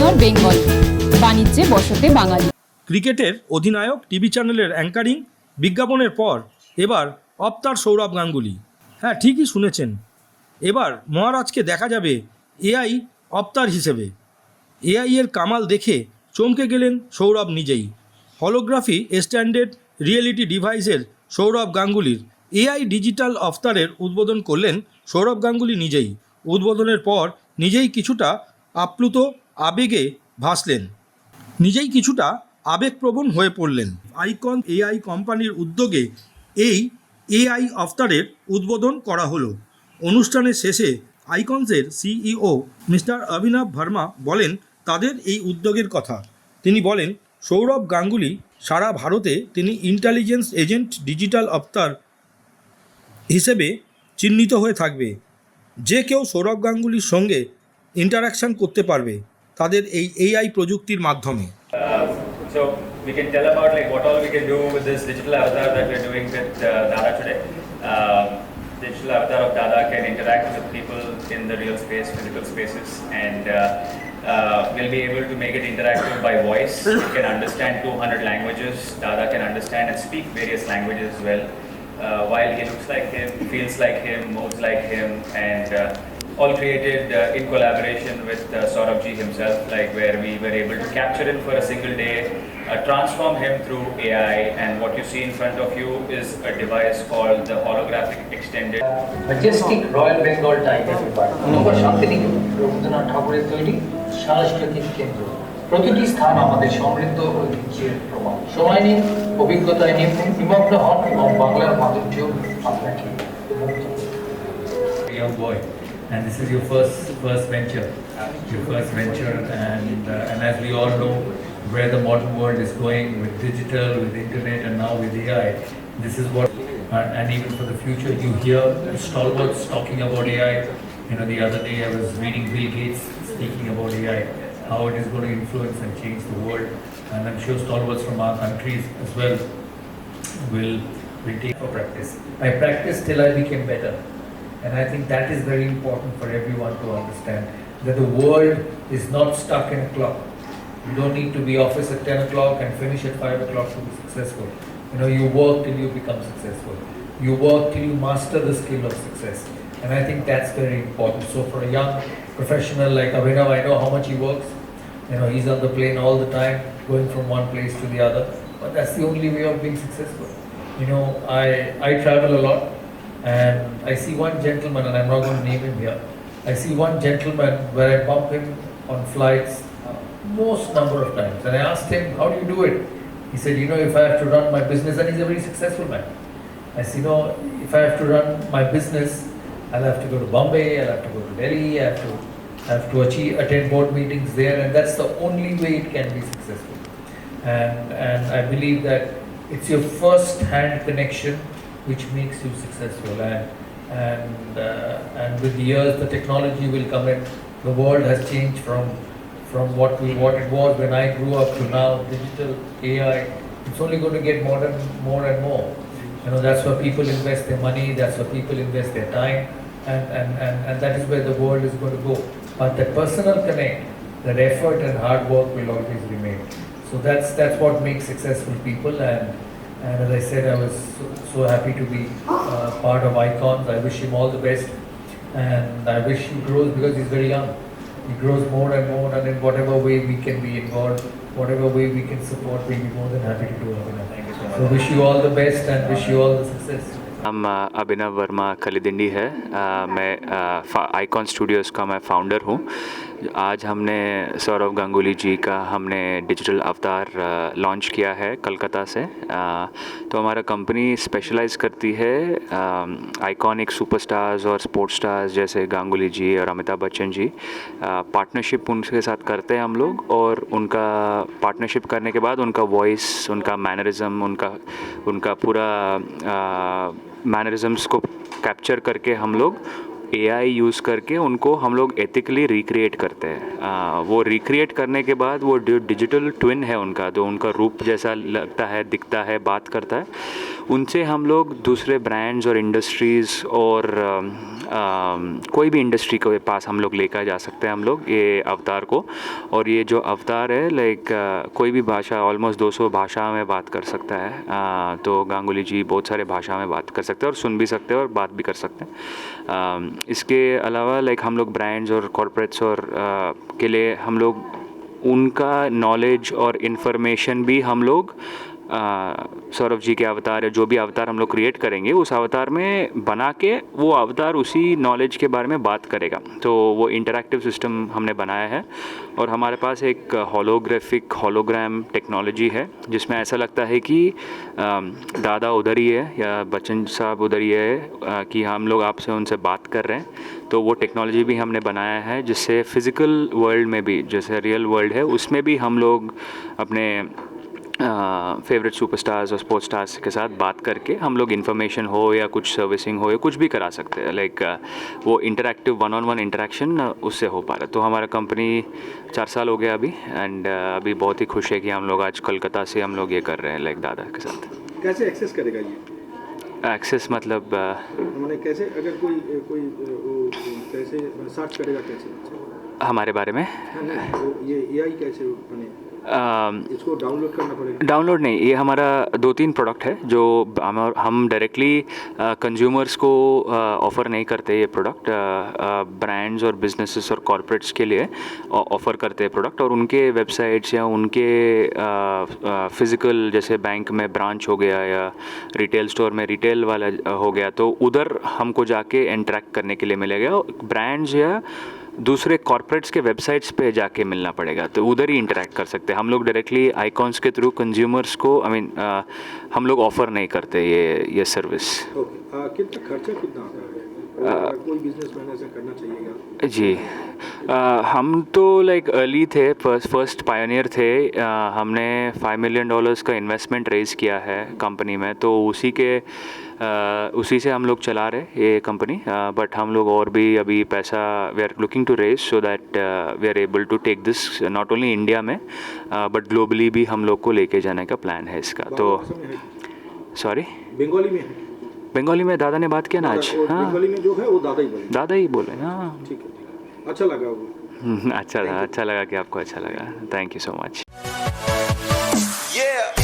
উত্তর বেঙ্গল, বাণিজ্যে বসতে বাঙালি। ক্রিকেটের অধিনায়ক, টিভি চ্যানেলের অ্যাঙ্কারিং, বিজ্ঞাপনের পর এবার অবতার সৌরভ গাঙ্গুলি। হ্যাঁ, ঠিকই শুনেছেন, এবার মহারাজকে দেখা যাবে এআই অবতার হিসেবে। এআই এর কামাল দেখে চমকে গেলেন সৌরভ নিজেই। হলোগ্রাফি এক্সটেন্ডেড রিয়েলিটি ডিভাইসের সৌরভ গাঙ্গুলির এআই ডিজিটাল অবতারের উদ্বোধন করলেন সৌরভ গাঙ্গুলি নিজেই। উদ্বোধনের পর নিজেই কিছুটা আপ্লুত আবেগে ভাসলেন, নিজেই কিছুটা আবেগপ্রবণ হয়ে পড়লেন। আইকন এআই কোম্পানির উদ্যোগে এই এআই অবতারের উদ্বোধন করা হলো। অনুষ্ঠানের শেষে আইকনসের সিইও মিস্টার অভিনব ভার্মা বলেন তাদের এই উদ্যোগের কথা। তিনি বলেন, সৌরভ গাঙ্গুলি সারা ভারতে তিনি ইন্টেলিজেন্স এজেন্ট ডিজিটাল অবতার হিসেবে চিহ্নিত হয়ে থাকবে। যে কেউ সৌরভ গাঙ্গুলির সঙ্গে ইন্টারাকশান করতে পারবে তাদের এই এআই প্রযুক্তির মাধ্যমে। So we can tell about like what all we can do with this digital avatar that we're doing with Dada today. Digital avatar of Dada can interact with people in the real space, physical spaces, and we'll be able to make it interactive by voice. It can understand 200 languages. Dada can understand and speak various languages as well. While he looks like him, feels like him, moves like him, and all created in collaboration with Saurabh ji himself, like where we were able to capture him for a single day, transform him through AI, and what you see in front of you is a device called the holographic extended. Majestic Royal Bengal Tiger অথবা শান্তিনিকেতন রবীন্দ্রনাথ ঠাকুরের তৈরি সাংস্কৃতিক কেন্দ্র। প্রতিটি স্থান আমাদের সমৃদ্ধ ঐতিহ্যের প্রমাণ। সময় নিন, অভিজ্ঞতায় নিমগ্ন হন এবং বাংলার মাধুর্য আপনাকে মুগ্ধ করবে। Young boy, and this is your first venture, and as we all know where the modern world is going with digital, with internet, and now with AI, this is what and even for the future you hear stalwarts talking about AI. You know, the other day I was reading Bill Gates speaking about AI, how it is going to influence and change the world, and I'm sure stalwarts from our countries as well will take for practice. I practiced till I became better. And I think that is very important for everyone to understand, that the world is not stuck in a clock. You don't need to be office at 10 o'clock and finish at 5 o'clock to be successful. You know, you work till you become successful. You work till you master the skill of success. And I think that's very important. So for a young professional like Abhinav, I know how much he works. You know, he's on the plane all the time, going from one place to the other. But that's the only way of being successful. You know, I travel a lot. And I see one gentleman, and I'm not going to name him here. I see one gentleman where I bump him on flights most number of times. And I asked him, how do you do it? He said, you know, if I have to run my business, and he's a very successful man. I said, no, if I have to run my business, I'll have to go to Bombay, I'll have to go to Delhi, I have to attend board meetings there, and that's the only way it can be successful. And I believe that it's your first hand connection which makes you successful, and with the years the technology will come in. The world has changed from what it was when I grew up to now. Digital AI, it's only going to get modern more and more. You know, that's where people invest their money, that's where people invest their time, and that is where the world is going to go. But that personal connect, that effort and hard work will always remain. So that's what makes successful people. And as I said, I was so happy to be part of Icons. I wish him all the best, and I wish he grows, because he's very young. He grows more and more, and in whatever way we can be involved, whatever way we can support, we'll be more than happy to do it. Thank you so much. So wish you all the best and wish you all the success. नाम अभिनव वर्मा खलीदिंडी है। मैं icon Studios का मैं founder हूँ। आज हमने सौरभ गांगुली जी का हमने डिजिटल अवतार लॉन्च किया है कलकत्ता से। तो हमारा कंपनी स्पेशलाइज़ करती है आइकॉनिक सुपरस्टार्स और स्पोर्ट्स स्टार्स जैसे गांगुली जी और अमिताभ बच्चन जी। पार्टनरशिप उनके साथ करते हैं हम लोग, और उनका पार्टनरशिप करने के बाद उनका वॉइस, उनका मैनरिज्म, उनका पूरा मैनरिज्म्स को कैप्चर करके हम लोग एआई यूज़ करके उनको हम लोग एथिकली रिक्रिएट करते हैं। वो रिक्रिएट करने के बाद वो डिजिटल ट्विन है उनका, जो उनका रूप जैसा लगता है, दिखता है, बात करता है, उनसे हम लोग दूसरे ब्रांड्स और इंडस्ट्रीज़ और कोई भी इंडस्ट्री के पास हम लोग लेकर जा सकते हैं हम लोग ये अवतार को। और ये जो अवतार है लाइक कोई भी भाषा ऑलमोस्ट 200 भाषा में बात कर सकता है। तो गांगुली जी बहुत सारे भाषा में बात कर सकते हैं और सुन भी सकते हैं और बात भी कर सकते हैं। इसके अलावा लाइक हम लोग ब्रांड्स और कॉर्पोरेट्स और के लिए हम लोग उनका नॉलेज और इन्फॉर्मेशन भी हम लोग सौरभ जी के अवतार या जो भी अवतार हम लोग क्रिएट करेंगे उस अवतार में बना के वो अवतार उसी नॉलेज के बारे में बात करेगा। तो वो इंटरैक्टिव सिस्टम हमने बनाया है और हमारे पास एक होलोग्राम टेक्नोलॉजी है जिसमें ऐसा लगता है कि दादा उधर ही है या बच्चन साहब उधर ही है कि हम लोग आपसे उनसे बात कर रहे हैं। तो वो टेक्नोलॉजी भी हमने बनाया है जिससे फिज़िकल वर्ल्ड में भी जैसे रियल वर्ल्ड है उसमें भी हम लोग अपने फेवरेट सुपरस्टार्स और स्पोर्ट्स स्टार्स के साथ बात करके हम लोग इन्फॉर्मेशन हो या कुछ सर्विसिंग हो या कुछ भी करा सकते हैं। लाइक वो इंटरैक्टिव 1-on-1 इंटरेक्शन उससे हो पा रहा है। तो हमारा कंपनी 4 साल हो गया अभी एंड अभी बहुत ही खुश है कि हम लोग आज कोलकाता से हम लोग ये कर रहे हैं लाइक दादा के साथ। कैसे एक्सेस करेगा ये? एक्सेस मतलब मैंने कैसे अगर कोई कैसे सर्च करेगा कैसे हमारे बारे में ये एआई कैसे बने? इसको डाउनलोड करना पड़ेगा? डाउनलोड नहीं, ये हमारा 2-3 प्रोडक्ट है जो हम डायरेक्टली कंज्यूमर्स को ऑफ़र नहीं करते। ये प्रोडक्ट ब्रांड्स और बिजनेसेस और कॉर्पोरेट्स के लिए ऑफ़र करते हैं प्रोडक्ट और उनके वेबसाइट्स या उनके फ़िज़िकल जैसे बैंक में ब्रांच हो गया या रिटेल स्टोर में रिटेल वाला हो गया तो उधर हमको जाके इंटरेक्ट करने के लिए मिलेगा। ब्रांड्स या दूसरे कॉर्पोरेट्स के वेबसाइट्स पे जाके मिलना पड़ेगा तो उधर ही इंटरेक्ट कर सकते हैं। हम लोग डायरेक्टली आइकॉन्स के थ्रू कंज्यूमर्स को हम लोग ऑफ़र नहीं करते ये सर्विस। ओके, कितना खर्चा कितना आता है? कोई बिजनेसमैन ऐसा करना चाहिएगा? जी हम तो लाइक अर्ली थे, फर्स्ट पायनियर थे। हमने $5 मिलियन का इन्वेस्टमेंट रेज़ किया है कंपनी में तो उसी से हम लोग चला रहे ये कंपनी। बट हम लोग और भी अभी पैसा we are looking to raise so that we are able to take this not only India में बट ग्लोबली भी हम लोग को लेके जाने का प्लान है इसका। तो सॉरी बंगाली में है? बंगाली में दादा ने बात किया ना आज। हाँ बंगाली में जो है वो दादा ही बोले। हाँ ठीक है, अच्छा लगा वो। अच्छा लगा कि आपको अच्छा लगा। Thank you so much. Yeah.